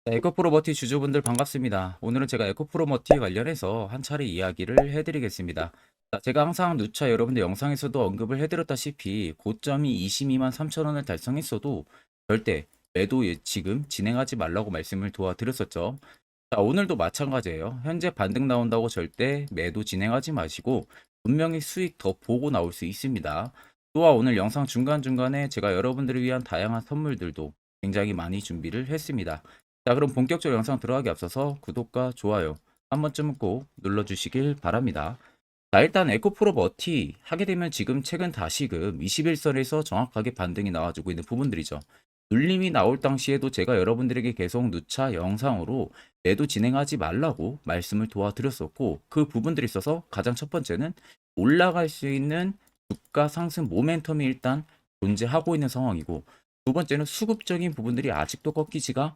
자, 에코프로머티 주주분들 반갑습니다. 오늘은 제가 에코프로머티에 관련해서 한 차례 이야기를 해드리겠습니다. 자, 제가 항상 누차 여러분들 영상에서도 언급을 해드렸다시피 고점이 22만 3천 원을 달성했어도 절대 매도 지금 진행하지 말라고 말씀을 도와드렸었죠. 자, 오늘도 마찬가지예요. 현재 반등 나온다고 절대 매도 진행하지 마시고 분명히 수익 더 보고 나올 수 있습니다. 또한 오늘 영상 중간중간에 제가 여러분들을 위한 다양한 선물들도 굉장히 많이 준비를 했습니다. 자, 그럼 본격적으로 영상 들어가기 앞서서 구독과 좋아요 한 번쯤은 꼭 눌러주시길 바랍니다. 자, 일단 에코프로 머티 하게 되면 지금 최근 다시금 21선에서 정확하게 반등이 나와주고 있는 부분들이죠. 눌림이 나올 당시에도 제가 여러분들에게 계속 누차 영상으로 매도 진행하지 말라고 말씀을 도와드렸었고, 그 부분들이 있어서 가장 첫 번째는 올라갈 수 있는 주가 상승 모멘텀이 일단 존재하고 있는 상황이고, 두 번째는 수급적인 부분들이 아직도 꺾이지가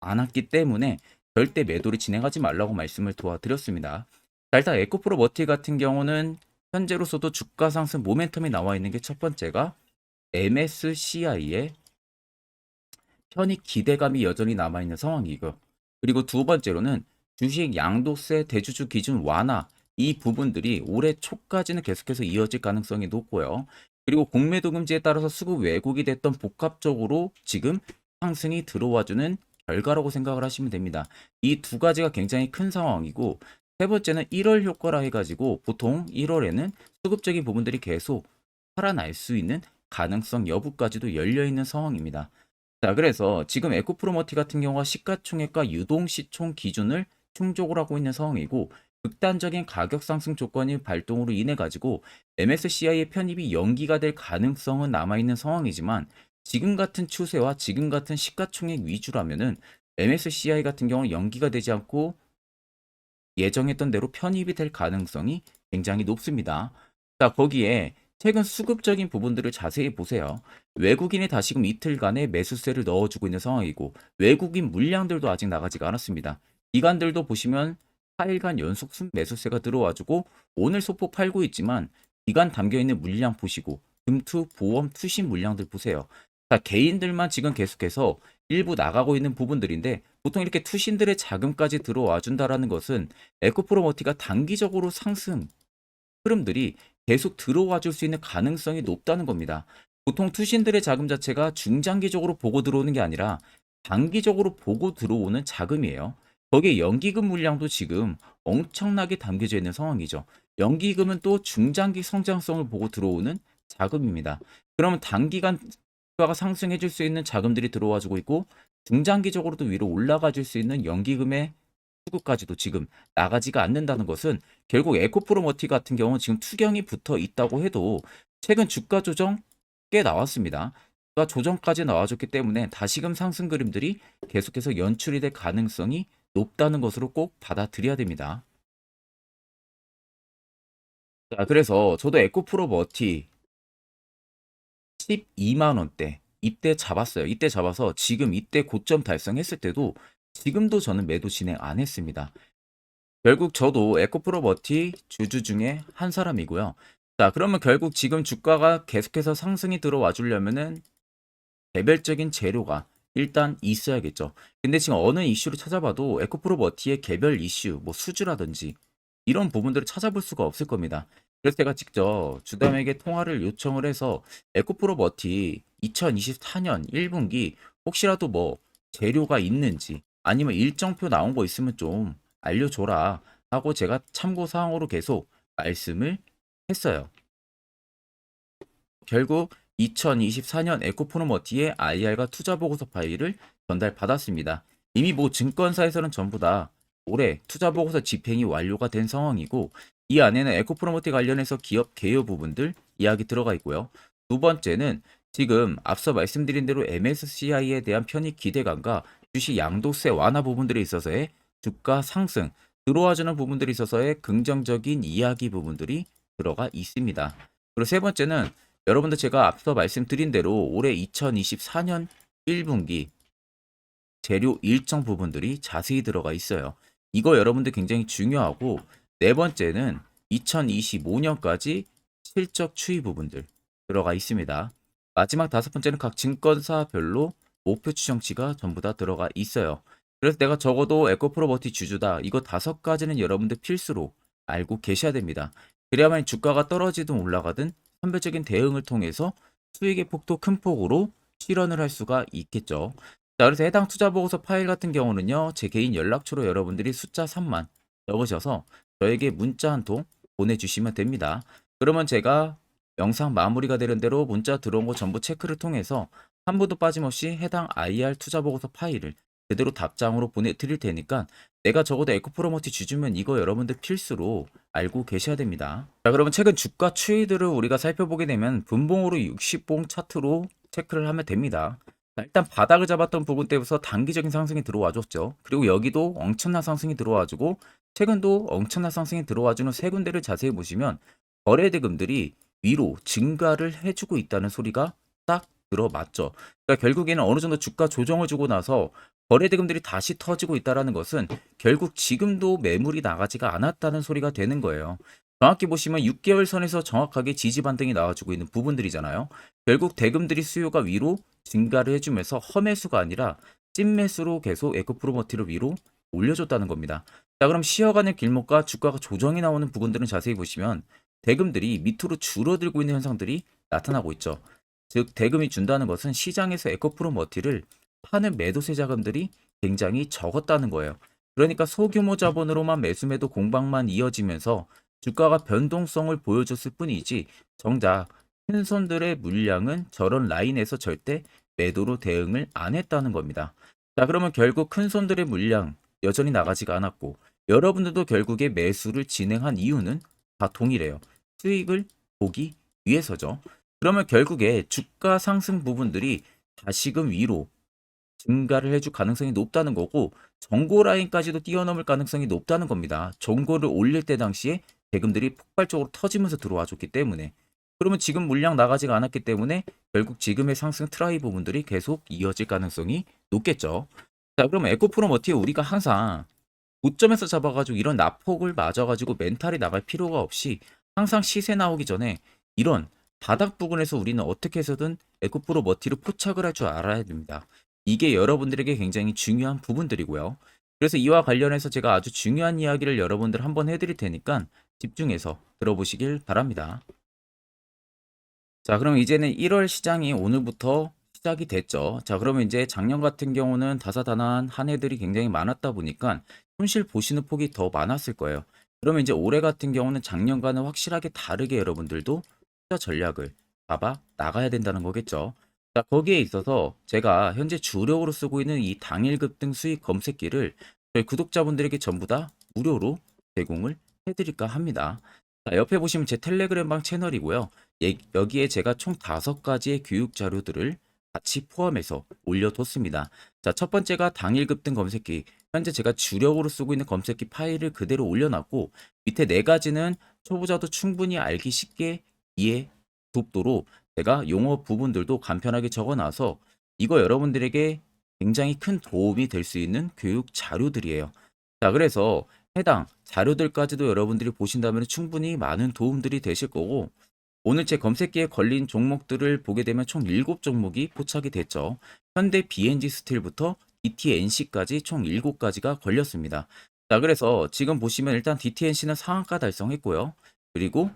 않았기 때문에 절대 매도를 진행하지 말라고 말씀을 도와드렸습니다. 자, 일단 에코프로 머티 같은 경우는 현재로서도 주가 상승 모멘텀이 나와 있는 게 첫 번째가 MSCI의 편입 기대감이 여전히 남아있는 상황이고, 그리고 두 번째로는 주식 양도세 대주주 기준 완화, 이 부분들이 올해 초까지는 계속해서 이어질 가능성이 높고요. 그리고 공매도 금지에 따라서 수급 왜곡이 됐던 복합적으로 지금 상승이 들어와주는 결과라고 생각을 하시면 됩니다. 이 두 가지가 굉장히 큰 상황이고, 세 번째는 1월 효과라 해가지고 보통 1월에는 수급적인 부분들이 계속 살아날 수 있는 가능성 여부까지도 열려있는 상황입니다. 자, 그래서 지금 에코프로머티 같은 경우가 시가총액과 유동시총 기준을 충족을 하고 있는 상황이고, 극단적인 가격 상승 조건이 발동으로 인해 가지고 MSCI의 편입이 연기가 될 가능성은 남아 있는 상황이지만, 지금 같은 추세와 지금 같은 시가총액 위주라면은 MSCI 같은 경우는 연기가 되지 않고 예정했던 대로 편입이 될 가능성이 굉장히 높습니다. 자, 거기에 최근 수급적인 부분들을 자세히 보세요. 외국인이 다시금 이틀간의 매수세를 넣어주고 있는 상황이고, 외국인 물량들도 아직 나가지가 않았습니다. 기관들도 보시면 4일간 연속 매수세가 들어와주고 오늘 소폭 팔고 있지만, 기간 담겨있는 물량 보시고 금투, 보험, 투신 물량들 보세요. 자, 개인들만 지금 계속해서 일부 나가고 있는 부분들인데, 보통 이렇게 투신들의 자금까지 들어와 준다라는 것은 에코프로머티가 단기적으로 상승 흐름들이 계속 들어와 줄 수 있는 가능성이 높다는 겁니다. 보통 투신들의 자금 자체가 중장기적으로 보고 들어오는 게 아니라 단기적으로 보고 들어오는 자금이에요. 거기에 연기금 물량도 지금 엄청나게 담겨져 있는 상황이죠. 연기금은 또 중장기 성장성을 보고 들어오는 자금입니다. 그러면 단기간 주가가 상승해 줄 수 있는 자금들이 들어와 주고 있고, 중장기적으로도 위로 올라가 줄 수 있는 연기금의 수급까지도 지금 나가지가 않는다는 것은, 결국 에코프로머티 같은 경우는 지금 투경이 붙어 있다고 해도 최근 주가 조정 꽤 나왔습니다. 주가 조정까지 나와줬기 때문에 다시금 상승 그림들이 계속해서 연출이 될 가능성이 높다는 것으로 꼭 받아들여야 됩니다. 자, 그래서 저도 에코프로머티 12만 원대 이때 잡았어요. 이때 잡아서 지금 이때 고점 달성했을 때도 지금도 저는 매도 진행 안 했습니다. 결국 저도 에코프로머티 주주 중에 한 사람이고요. 자, 그러면 결국 지금 주가가 계속해서 상승이 들어와 주려면은 개별적인 재료가 일단 있어야겠죠. 근데 지금 어느 이슈를 찾아봐도 에코프로머티의 개별 이슈, 뭐 수주라든지 이런 부분들을 찾아볼 수가 없을 겁니다. 그래서 제가 직접 주담에게 통화를 요청을 해서 에코프로머티 2024년 1분기 혹시라도 뭐 재료가 있는지 아니면 일정표 나온 거 있으면 좀 알려줘라 하고 제가 참고 사항으로 계속 말씀을 했어요. 결국 2024년 에코프로머티의 IR과 투자 보고서 파일을 전달받았습니다. 이미 뭐 증권사에서는 전부 다 올해 투자 보고서 집행이 완료가 된 상황이고, 이 안에는 에코프로머티 관련해서 기업 개요 부분들 이야기 들어가 있고요. 두 번째는 지금 앞서 말씀드린 대로 MSCI에 대한 편입 기대감과 주식 양도세 완화 부분들에 있어서의 주가 상승, 들어와주는 부분들이 있어서의 긍정적인 이야기 부분들이 들어가 있습니다. 그리고 세 번째는 여러분들 제가 앞서 말씀드린 대로 올해 2024년 1분기 재료 일정 부분들이 자세히 들어가 있어요. 이거 여러분들 굉장히 중요하고, 네 번째는 2025년까지 실적 추이 부분들 들어가 있습니다. 마지막 다섯 번째는 각 증권사별로 목표 추정치가 전부 다 들어가 있어요. 그래서 내가 적어도 에코프로버티 주주다. 이거 5가지는 여러분들 필수로 알고 계셔야 됩니다. 그래야만 주가가 떨어지든 올라가든 선별적인 대응을 통해서 수익의 폭도 큰 폭으로 실현을 할 수가 있겠죠. 자, 그래서 해당 투자 보고서 파일 같은 경우는요, 제 개인 연락처로 여러분들이 숫자 3만 적으셔서 저에게 문자 한 통 보내주시면 됩니다. 그러면 제가 영상 마무리가 되는 대로 문자 들어온 거 전부 체크를 통해서 한 분도 빠짐없이 해당 IR 투자 보고서 파일을 그대로 답장으로 보내드릴 테니까 내가 적어도 에코프로머티 주주면 이거 여러분들 필수로 알고 계셔야 됩니다. 자, 그러면 최근 주가 추이들을 우리가 살펴보게 되면 분봉으로 60봉 차트로 체크를 하면 됩니다. 자, 일단 바닥을 잡았던 부분 때부터 단기적인 상승이 들어와줬죠. 그리고 여기도 엄청난 상승이 들어와주고 최근도 엄청난 상승이 들어와주는 세 군데를 자세히 보시면 거래대금들이 위로 증가를 해주고 있다는 소리가 딱 들어맞죠. 그러니까 결국에는 어느 정도 주가 조정을 주고 나서 거래대금들이 다시 터지고 있다는 것은 결국 지금도 매물이 나가지가 않았다는 소리가 되는 거예요. 정확히 보시면 6개월 선에서 정확하게 지지 반등이 나와주고 있는 부분들이잖아요. 결국 대금들이 수요가 위로 증가를 해주면서 험매수가 아니라 찐매수로 계속 에코프로머티를 위로 올려줬다는 겁니다. 자, 그럼 쉬어가는 길목과 주가가 조정이 나오는 부분들은 자세히 보시면 대금들이 밑으로 줄어들고 있는 현상들이 나타나고 있죠. 즉 대금이 준다는 것은 시장에서 에코프로머티를 파는 매도세 자금들이 굉장히 적었다는 거예요. 그러니까 소규모 자본으로만 매수매도 공방만 이어지면서 주가가 변동성을 보여줬을 뿐이지 정작 큰 손들의 물량은 저런 라인에서 절대 매도로 대응을 안 했다는 겁니다. 자, 그러면 결국 큰 손들의 물량 여전히 나가지가 않았고 여러분들도 결국에 매수를 진행한 이유는 다 동일해요. 수익을 보기 위해서죠. 그러면 결국에 주가 상승 부분들이 다시금 위로 증가를 해줄 가능성이 높다는 거고 정고 라인까지도 뛰어넘을 가능성이 높다는 겁니다. 정고를 올릴 때 당시에 대금들이 폭발적으로 터지면서 들어와 줬기 때문에 그러면 지금 물량 나가지가 않았기 때문에 결국 지금의 상승 트라이 부분들이 계속 이어질 가능성이 높겠죠. 자, 그러면 에코프로머티에 우리가 항상 고점에서 잡아가지고 이런 낙폭을 맞아가지고 멘탈이 나갈 필요가 없이 항상 시세 나오기 전에 이런 바닥 부분에서 우리는 어떻게 해서든 에코프로 머티를 포착을 할 줄 알아야 됩니다. 이게 여러분들에게 굉장히 중요한 부분들이고요. 그래서 이와 관련해서 제가 아주 중요한 이야기를 여러분들 한번 해드릴 테니까 집중해서 들어보시길 바랍니다. 자, 그럼 이제는 1월 시장이 오늘부터 시작이 됐죠. 자, 그러면 이제 작년 같은 경우는 다사다난한 한 해들이 굉장히 많았다 보니까 손실 보시는 폭이 더 많았을 거예요. 그러면 이제 올해 같은 경우는 작년과는 확실하게 다르게 여러분들도 투자 전략을 잡아 나가야 된다는 거겠죠. 자, 거기에 있어서 제가 현재 주력으로 쓰고 있는 이 당일 급등 수익 검색기를 저희 구독자분들에게 전부 다 무료로 제공을 해드릴까 합니다. 자, 옆에 보시면 제 텔레그램방 채널이고요. 여기에 제가 총 5가지의 교육 자료들을 같이 포함해서 올려뒀습니다. 자, 첫 번째가 당일 급등 검색기. 현재 제가 주력으로 쓰고 있는 검색기 파일을 그대로 올려놨고 밑에 4가지는 초보자도 충분히 알기 쉽게 이해 돕도록 제가 용어 부분들도 간편하게 적어놔서 이거 여러분들에게 굉장히 큰 도움이 될 수 있는 교육 자료들이에요. 자, 그래서 해당 자료들까지도 여러분들이 보신다면 충분히 많은 도움들이 되실 거고 오늘 제 검색기에 걸린 종목들을 보게 되면 총 7종목이 포착이 됐죠. 현대 BNG 스틸부터 DTNC까지 총 7가지가 걸렸습니다. 자, 그래서 지금 보시면 일단 DTNC는 상한가 달성했고요. 그리고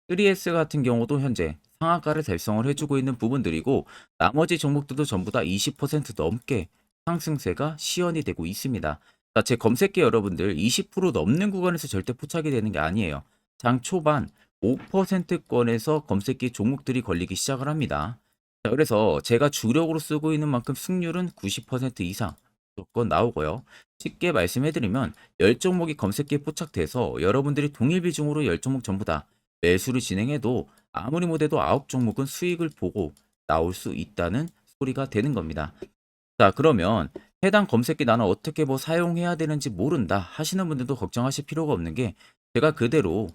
3S 같은 경우도 현재 상한가를 달성을 해주고 있는 부분들이고 나머지 종목들도 전부 다 20% 넘게 상승세가 시현이 되고 있습니다. 자, 제 검색기 여러분들 20% 넘는 구간에서 절대 포착이 되는 게 아니에요. 장 초반 5%권에서 검색기 종목들이 걸리기 시작을 합니다. 자, 그래서 제가 주력으로 쓰고 있는 만큼 승률은 90% 이상 무조건 나오고요. 쉽게 말씀해드리면 10종목이 검색기에 포착돼서 여러분들이 동일 비중으로 10종목 전부 다 매수를 진행해도 아무리 못해도 9종목은 수익을 보고 나올 수 있다는 소리가 되는 겁니다. 자, 그러면 해당 검색기 나는 어떻게 뭐 사용해야 되는지 모른다 하시는 분들도 걱정하실 필요가 없는 게 제가 그대로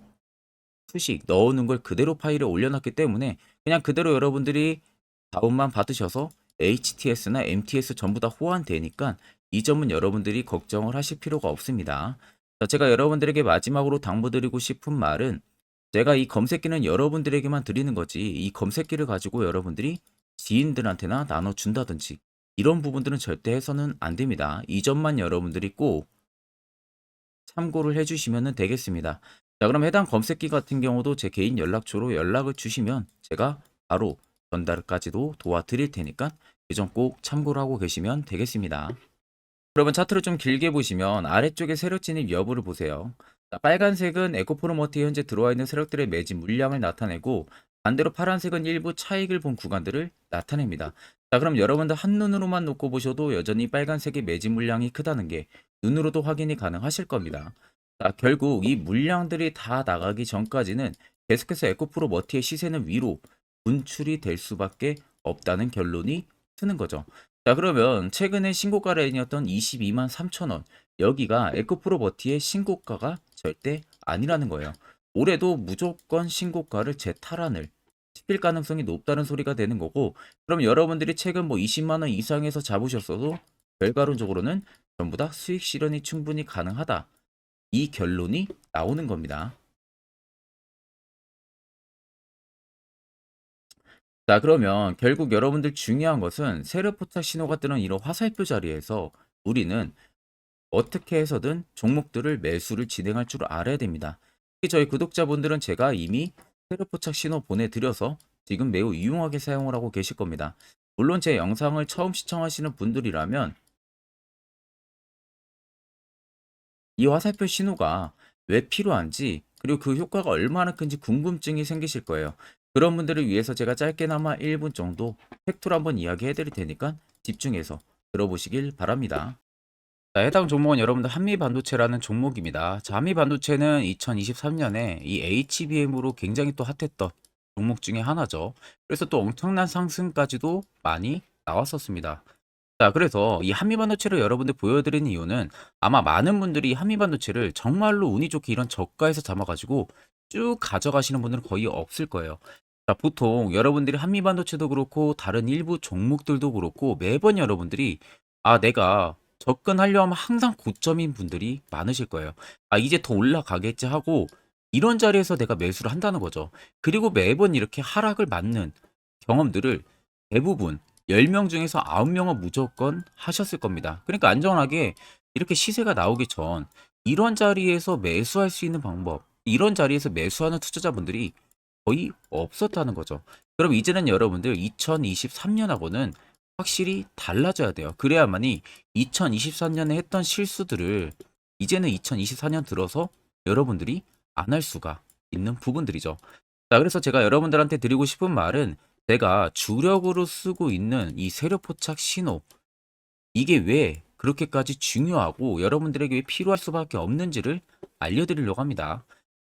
수식 넣어놓은 걸 그대로 파일에 올려놨기 때문에 그냥 그대로 여러분들이 다운만 받으셔서 HTS나 MTS 전부 다 호환되니까 이 점은 여러분들이 걱정을 하실 필요가 없습니다. 자, 제가 여러분들에게 마지막으로 당부드리고 싶은 말은 제가 이 검색기는 여러분들에게만 드리는 거지 이 검색기를 가지고 여러분들이 지인들한테나 나눠준다든지 이런 부분들은 절대 해서는 안 됩니다. 이 점만 여러분들이 꼭 참고를 해주시면 되겠습니다. 자, 그럼 해당 검색기 같은 경우도 제 개인 연락처로 연락을 주시면 제가 바로 전달까지도 도와드릴 테니까 이 점 꼭 참고를 하고 계시면 되겠습니다. 그러면 차트를 좀 길게 보시면 아래쪽에 세력 진입 여부를 보세요. 자, 빨간색은 에코프로머트에 현재 들어와 있는 세력들의 매집 물량을 나타내고 반대로 파란색은 일부 차익을 본 구간들을 나타냅니다. 자, 그럼 여러분들 한눈으로만 놓고 보셔도 여전히 빨간색의 매집 물량이 크다는 게 눈으로도 확인이 가능하실 겁니다. 자, 결국 이 물량들이 다 나가기 전까지는 계속해서 에코프로머트의 시세는 위로 분출이 될 수밖에 없다는 결론이 트는 거죠. 자, 그러면 최근에 신고가 라인이었던 22만 3천 원 여기가 에코프로버티의 신고가가 절대 아니라는 거예요. 올해도 무조건 신고가를 재탈환을 시킬 가능성이 높다는 소리가 되는 거고, 그럼 여러분들이 최근 뭐 20만 원 이상에서 잡으셨어도 결과론적으로는 전부 다 수익 실현이 충분히 가능하다. 이 결론이 나오는 겁니다. 자, 그러면 결국 여러분들 중요한 것은 세력 포착 신호가 뜨는 이런 화살표 자리에서 우리는 어떻게 해서든 종목들을 매수를 진행할 줄 알아야 됩니다. 특히 저희 구독자분들은 제가 이미 세력 포착 신호 보내드려서 지금 매우 유용하게 사용을 하고 계실 겁니다. 물론 제 영상을 처음 시청하시는 분들이라면 이 화살표 신호가 왜 필요한지 그리고 그 효과가 얼마나 큰지 궁금증이 생기실 거예요. 그런 분들을 위해서 제가 짧게나마 1분 정도 팩트로 한번 이야기해 드릴 테니까 집중해서 들어보시길 바랍니다. 자, 해당 종목은 여러분들 한미반도체라는 종목입니다. 자, 한미반도체는 2023년에 이 HBM으로 굉장히 또 핫했던 종목 중에 하나죠. 그래서 또 엄청난 상승까지도 많이 나왔었습니다. 자, 그래서 이 한미반도체를 여러분들 보여드리는 이유는 아마 많은 분들이 한미반도체를 정말로 운이 좋게 이런 저가에서 잡아가지고 쭉 가져가시는 분들은 거의 없을 거예요. 자, 보통 여러분들이 한미반도체도 그렇고 다른 일부 종목들도 그렇고 매번 여러분들이 내가 접근하려 하면 항상 고점인 분들이 많으실 거예요. 이제 더 올라가겠지 하고 이런 자리에서 내가 매수를 한다는 거죠. 그리고 매번 이렇게 하락을 맞는 경험들을 대부분 10명 중에서 9명은 무조건 하셨을 겁니다. 그러니까 안전하게 이렇게 시세가 나오기 전 이런 자리에서 매수할 수 있는 방법, 이런 자리에서 매수하는 투자자분들이 거의 없었다는 거죠. 그럼 이제는 여러분들 2023년하고는 확실히 달라져야 돼요. 그래야만이 2023년에 했던 실수들을 이제는 2024년 들어서 여러분들이 안 할 수가 있는 부분들이죠. 자, 그래서 제가 여러분들한테 드리고 싶은 말은 내가 주력으로 쓰고 있는 이 세력 포착 신호, 이게 왜 그렇게까지 중요하고 여러분들에게 왜 필요할 수밖에 없는지를 알려드리려고 합니다.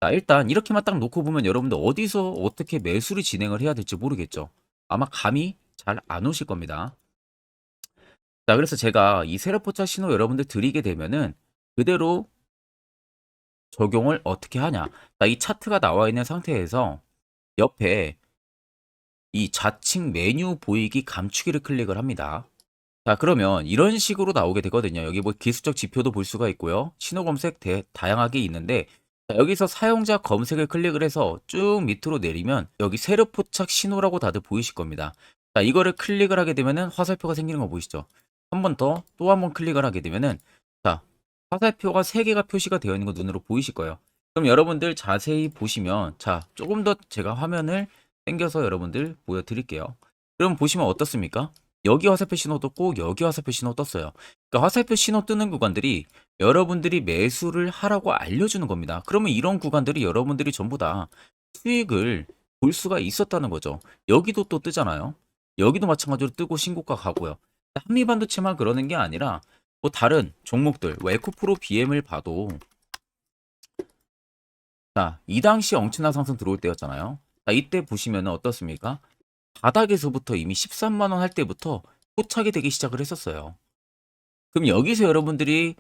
자, 일단 이렇게만 딱 놓고 보면 여러분들 어디서 어떻게 매수를 진행을 해야 될지 모르겠죠. 아마 감이 잘 안 오실 겁니다. 자, 그래서 제가 이 세력 포착 신호 여러분들 드리게 되면은 그대로 적용을 어떻게 하냐. 자, 이 차트가 나와 있는 상태에서 옆에 이 좌측 메뉴 보이기 감추기를 클릭을 합니다. 자, 그러면 이런 식으로 나오게 되거든요. 여기 뭐 기술적 지표도 볼 수가 있고요. 신호 검색 다양하게 있는데 자, 여기서 사용자 검색을 클릭을 해서 쭉 밑으로 내리면 여기 세력 포착 신호라고 다들 보이실 겁니다. 자, 이거를 클릭을 하게 되면은 화살표가 생기는 거 보이시죠? 한 번 더 또 한 번 클릭을 하게 되면은 자, 화살표가 3개가 표시가 되어 있는 거 눈으로 보이실 거예요. 그럼 여러분들 자세히 보시면 자, 조금 더 제가 화면을 당겨서 여러분들 보여드릴게요. 그럼 보시면 어떻습니까? 여기 화살표 신호 떴고 여기 화살표 신호 떴어요. 그러니까 화살표 신호 뜨는 구간들이 여러분들이 매수를 하라고 알려주는 겁니다. 그러면 이런 구간들이 여러분들이 전부 다 수익을 볼 수가 있었다는 거죠. 여기도 또 뜨잖아요. 여기도 마찬가지로 뜨고 신고가 가고요. 한미반도체만 그러는 게 아니라 뭐 다른 종목들, 뭐 에코프로 BM을 봐도 자, 이 당시 엄청난 상승 들어올 때였잖아요. 자, 이때 보시면 어떻습니까? 바닥에서부터 이미 13만 원 할 때부터 포착이 되기 시작을 했었어요. 그럼 여기서 여러분들이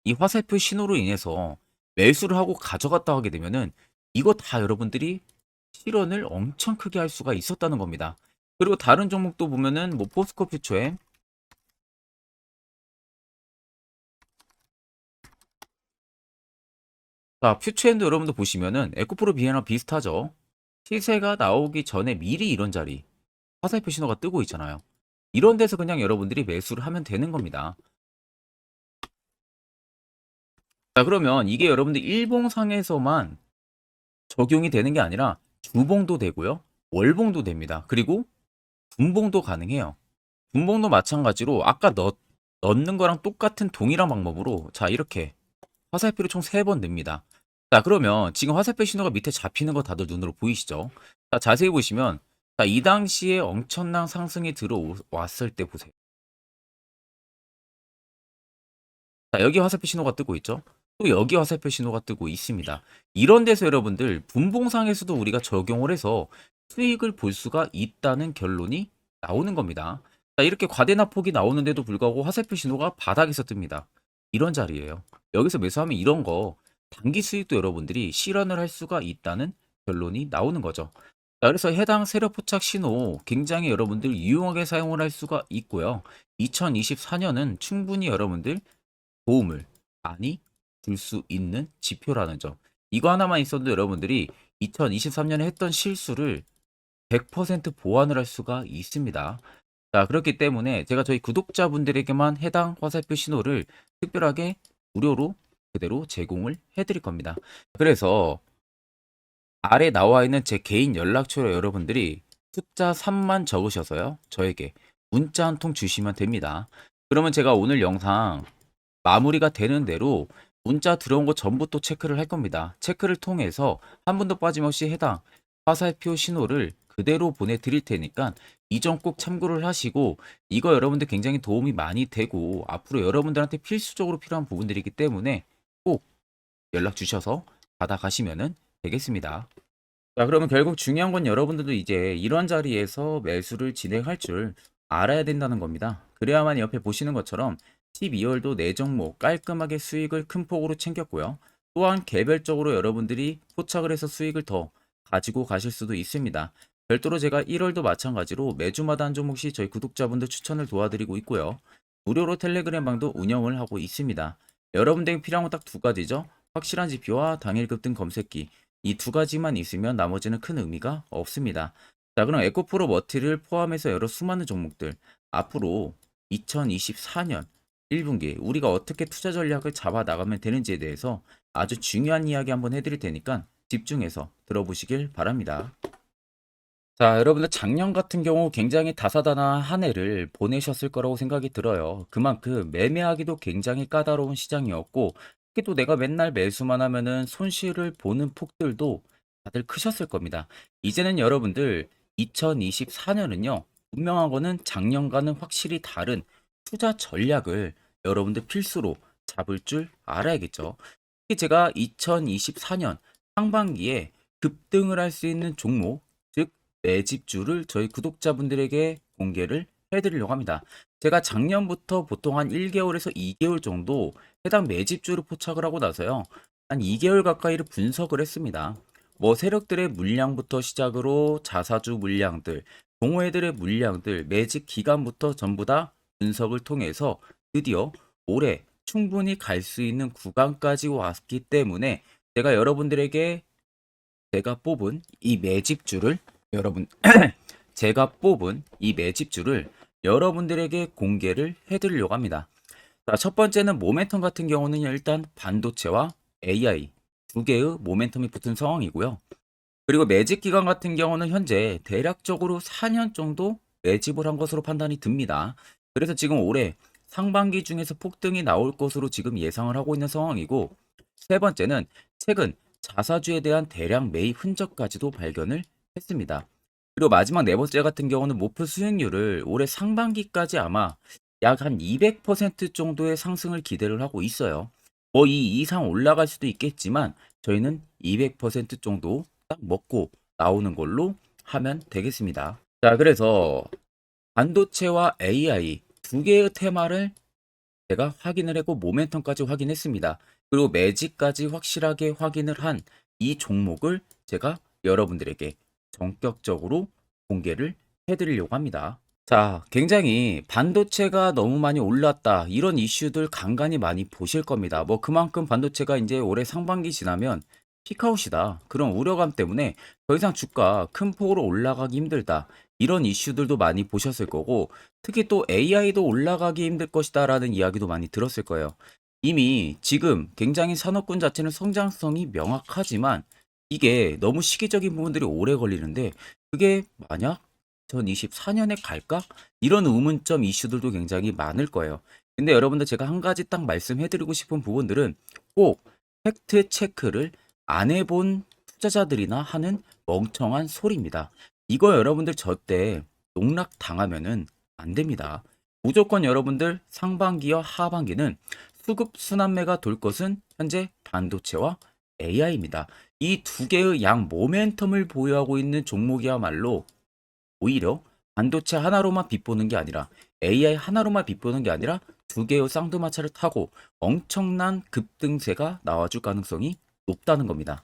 이 화살표 신호로 인해서 매수를 하고 가져갔다 하게 되면은 이거 다 여러분들이 실현을 엄청 크게 할 수가 있었다는 겁니다. 그리고 다른 종목도 보면은 뭐 포스코 퓨처엠 자, 퓨처엔도 여러분들 보시면은 에코프로 비에나 비슷하죠. 시세가 나오기 전에 미리 이런 자리 화살표 신호가 뜨고 있잖아요. 이런 데서 그냥 여러분들이 매수를 하면 되는 겁니다. 자, 그러면 이게 여러분들 일봉상에서만 적용이 되는 게 아니라 주봉도 되고요. 월봉도 됩니다. 그리고 분봉도 가능해요. 분봉도 마찬가지로 아까 넣는 거랑 똑같은 동일한 방법으로 자, 이렇게 화살표를 총 3번 냅니다. 자, 그러면 지금 화살표 신호가 밑에 잡히는 거 다들 눈으로 보이시죠? 자, 자세히 보시면 자, 이 당시에 엄청난 상승이 들어왔을 때 보세요. 자, 여기 화살표 신호가 뜨고 있죠? 또 여기 화살표 신호가 뜨고 있습니다. 이런 데서 여러분들 분봉상에서도 우리가 적용을 해서 수익을 볼 수가 있다는 결론이 나오는 겁니다. 자, 이렇게 과대납폭이 나오는데도 불구하고 화살표 신호가 바닥에서 뜹니다. 이런 자리예요. 여기서 매수하면 이런 거 단기 수익도 여러분들이 실현을 할 수가 있다는 결론이 나오는 거죠. 자, 그래서 해당 세력 포착 신호 굉장히 여러분들 유용하게 사용을 할 수가 있고요. 2024년은 충분히 여러분들 도움을 많이 줄 수 있는 지표라는 점. 이거 하나만 있어도 여러분들이 2023년에 했던 실수를 100% 보완을 할 수가 있습니다. 자, 그렇기 때문에 제가 저희 구독자분들에게만 해당 화살표 신호를 특별하게 무료로 그대로 제공을 해드릴 겁니다. 그래서 아래 나와 있는 제 개인 연락처로 여러분들이 숫자 3만 적으셔서요. 저에게 문자 한 통 주시면 됩니다. 그러면 제가 오늘 영상 마무리가 되는 대로 문자 들어온 거 전부 또 체크를 할 겁니다. 체크를 통해서 한 분도 빠짐없이 해당 화살표 신호를 그대로 보내드릴 테니까 이 점 꼭 참고를 하시고 이거 여러분들 굉장히 도움이 많이 되고 앞으로 여러분들한테 필수적으로 필요한 부분들이기 때문에 꼭 연락 주셔서 받아가시면 되겠습니다. 자, 그러면 결국 중요한 건 여러분들도 이제 이런 자리에서 매수를 진행할 줄 알아야 된다는 겁니다. 그래야만 옆에 보시는 것처럼 12월도 4종목 깔끔하게 수익을 큰 폭으로 챙겼고요. 또한 개별적으로 여러분들이 포착을 해서 수익을 더 가지고 가실 수도 있습니다. 별도로 제가 1월도 마찬가지로 매주마다 한 종목씩 저희 구독자분들 추천을 도와드리고 있고요. 무료로 텔레그램 방도 운영을 하고 있습니다. 여러분들에게 필요한 건 딱 두 가지죠. 확실한 지표와 당일 급등 검색기. 이 두 가지만 있으면 나머지는 큰 의미가 없습니다. 자, 그럼 에코프로 머티를 포함해서 여러 수많은 종목들 앞으로 2024년 1분기 우리가 어떻게 투자 전략을 잡아 나가면 되는지에 대해서 아주 중요한 이야기 한번 해드릴 테니까 집중해서 들어보시길 바랍니다. 자, 여러분들 작년 같은 경우 굉장히 다사다난한 한 해를 보내셨을 거라고 생각이 들어요. 그만큼 매매하기도 굉장히 까다로운 시장이었고, 특히 또 내가 맨날 매수만 하면은 손실을 보는 폭들도 다들 크셨을 겁니다. 이제는 여러분들 2024년은요, 분명한 거는 작년과는 확실히 다른 투자 전략을 여러분들 필수로 잡을 줄 알아야겠죠. 특히 제가 2024년 상반기에 급등을 할 수 있는 종목, 즉 매집주를 저희 구독자분들에게 공개를 해드리려고 합니다. 제가 작년부터 보통 한 1개월에서 2개월 정도 해당 매집주를 포착을 하고 나서요. 한 2개월 가까이를 분석을 했습니다. 뭐 세력들의 물량부터 시작으로 자사주 물량들, 동호회들의 물량들, 매집 기간부터 전부 다 분석을 통해서 드디어 올해 충분히 갈 수 있는 구간까지 왔기 때문에 제가 여러분들에게 제가 뽑은 이 매집주를 여러분 제가 뽑은 이 매집주를 여러분들에게 공개를 해드리려고 합니다. 자, 첫 번째는 모멘텀 같은 경우는 일단 반도체와 AI 두 개의 모멘텀이 붙은 상황이고요. 그리고 매집 기간 같은 경우는 현재 대략적으로 4년 정도 매집을 한 것으로 판단이 듭니다. 그래서 지금 올해 상반기 중에서 폭등이 나올 것으로 지금 예상을 하고 있는 상황이고, 세 번째는 최근 자사주에 대한 대량 매입 흔적까지도 발견을 했습니다. 그리고 마지막 네 번째 같은 경우는 목표 수익률을 올해 상반기까지 아마 약 한 200% 정도의 상승을 기대를 하고 있어요. 뭐 이 이상 올라갈 수도 있겠지만 저희는 200% 정도 딱 먹고 나오는 걸로 하면 되겠습니다. 자, 그래서 반도체와 AI 두 개의 테마를 제가 확인을 했고 모멘텀까지 확인했습니다. 그리고 매직까지 확실하게 확인을 한 이 종목을 제가 여러분들에게 전격적으로 공개를 해드리려고 합니다. 자, 굉장히 반도체가 너무 많이 올랐다. 이런 이슈들 간간히 많이 보실 겁니다. 뭐 그만큼 반도체가 이제 올해 상반기 지나면 피크아웃이다. 그런 우려감 때문에 더 이상 주가 큰 폭으로 올라가기 힘들다. 이런 이슈들도 많이 보셨을 거고, 특히 또 AI도 올라가기 힘들 것이다라는 이야기도 많이 들었을 거예요. 이미 지금 굉장히 산업군 자체는 성장성이 명확하지만 이게 너무 시기적인 부분들이 오래 걸리는데, 그게 만약 2024년에 갈까? 이런 의문점 이슈들도 굉장히 많을 거예요. 근데 여러분들 제가 한 가지 딱 말씀해드리고 싶은 부분들은 꼭 팩트 체크를 안 해본 투자자들이나 하는 멍청한 소리입니다. 이거 여러분들 절대 농락 당하면은 안 됩니다. 무조건 여러분들 상반기와 하반기는 수급 순환매가 돌 것은 현재 반도체와 AI입니다. 이 두 개의 양 모멘텀을 보유하고 있는 종목이야말로 오히려 반도체 하나로만 빗보는 게 아니라 AI 하나로만 빗보는 게 아니라 두 개의 쌍두마차를 타고 엄청난 급등세가 나와줄 가능성이 높다는 겁니다.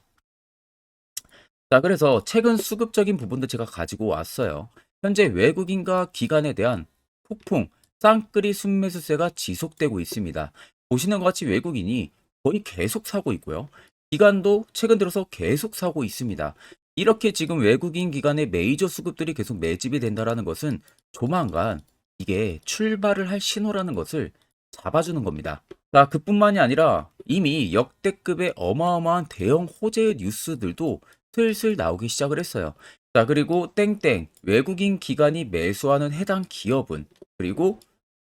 자, 그래서 최근 수급적인 부분도 제가 가지고 왔어요. 현재 외국인과 기관에 대한 폭풍, 쌍끌이 순매수세가 지속되고 있습니다. 보시는 것 같이 외국인이 거의 계속 사고 있고요. 기관도 최근 들어서 계속 사고 있습니다. 이렇게 지금 외국인 기관의 메이저 수급들이 계속 매집이 된다는 것은 조만간 이게 출발을 할 신호라는 것을 잡아주는 겁니다. 자, 그뿐만이 아니라 이미 역대급의 어마어마한 대형 호재의 뉴스들도 슬슬 나오기 시작을 했어요. 자, 그리고 땡땡 외국인 기관이 매수하는 해당 기업은 그리고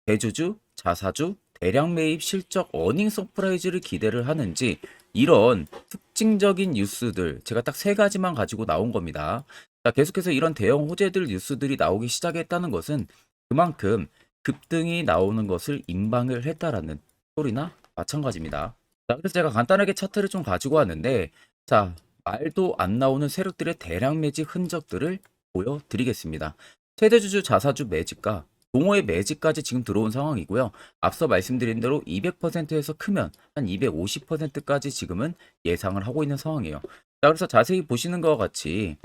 대주주, 자사주, 대량 매입 실적 어닝 서프라이즈를 기대를 하는지 이런 특징적인 뉴스들 제가 딱 세 가지만 가지고 나온 겁니다. 자, 계속해서 이런 대형 호재들 뉴스들이 나오기 시작했다는 것은 그만큼 급등이 나오는 것을 임방을 했다라는 소리나 마찬가지입니다. 자, 그래서 제가 간단하게 차트를 좀 가지고 왔는데, 자, 말도 안 나오는 세력들의 대량 매집 흔적들을 보여드리겠습니다. 최대주주 자사주 매집과 동호회 매집까지 지금 들어온 상황이고요. 앞서 말씀드린 대로 200%에서 크면 한 250%까지 지금은 예상을 하고 있는 상황이에요. 자, 그래서 자세히 보시는 것과 같이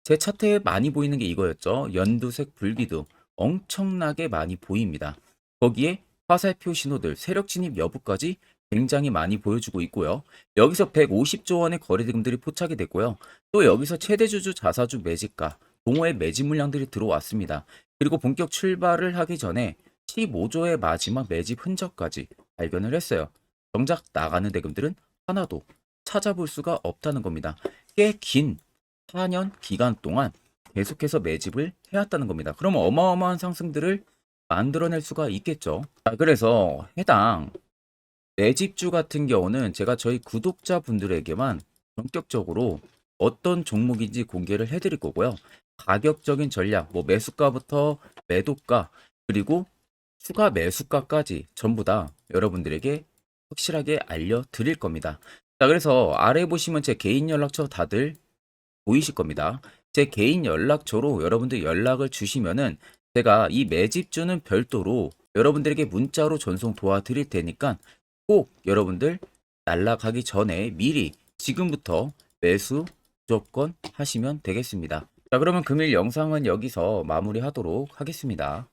제 차트에 많이 보이는 게 이거였죠. 연두색 불기둥 엄청나게 많이 보입니다. 거기에 화살표 신호들, 세력 진입 여부까지 굉장히 많이 보여주고 있고요. 여기서 150조 원의 거래대금들이 포착이 됐고요. 또 여기서 최대주주 자사주 매집가, 동호회 매집 물량들이 들어왔습니다. 그리고 본격 출발을 하기 전에 15조의 마지막 매집 흔적까지 발견을 했어요. 정작 나가는 대금들은 하나도 찾아볼 수가 없다는 겁니다. 꽤 긴 4년 기간 동안 계속해서 매집을 해왔다는 겁니다. 그럼 어마어마한 상승들을 만들어낼 수가 있겠죠. 자, 그래서 해당 매집주 같은 경우는 제가 저희 구독자분들에게만 본격적으로 어떤 종목인지 공개를 해드릴 거고요. 가격적인 전략, 뭐 매수가부터 매도가, 그리고 추가 매수가까지 전부 다 여러분들에게 확실하게 알려드릴 겁니다. 자, 그래서 아래 보시면 제 개인 연락처 다들 보이실 겁니다. 제 개인 연락처로 여러분들 연락을 주시면은 제가 이 매집주는 별도로 여러분들에게 문자로 전송 도와드릴 테니까 꼭 여러분들 날라가기 전에 미리 지금부터 매수 무조건 하시면 되겠습니다. 자, 그러면 금일 영상은 여기서 마무리하도록 하겠습니다.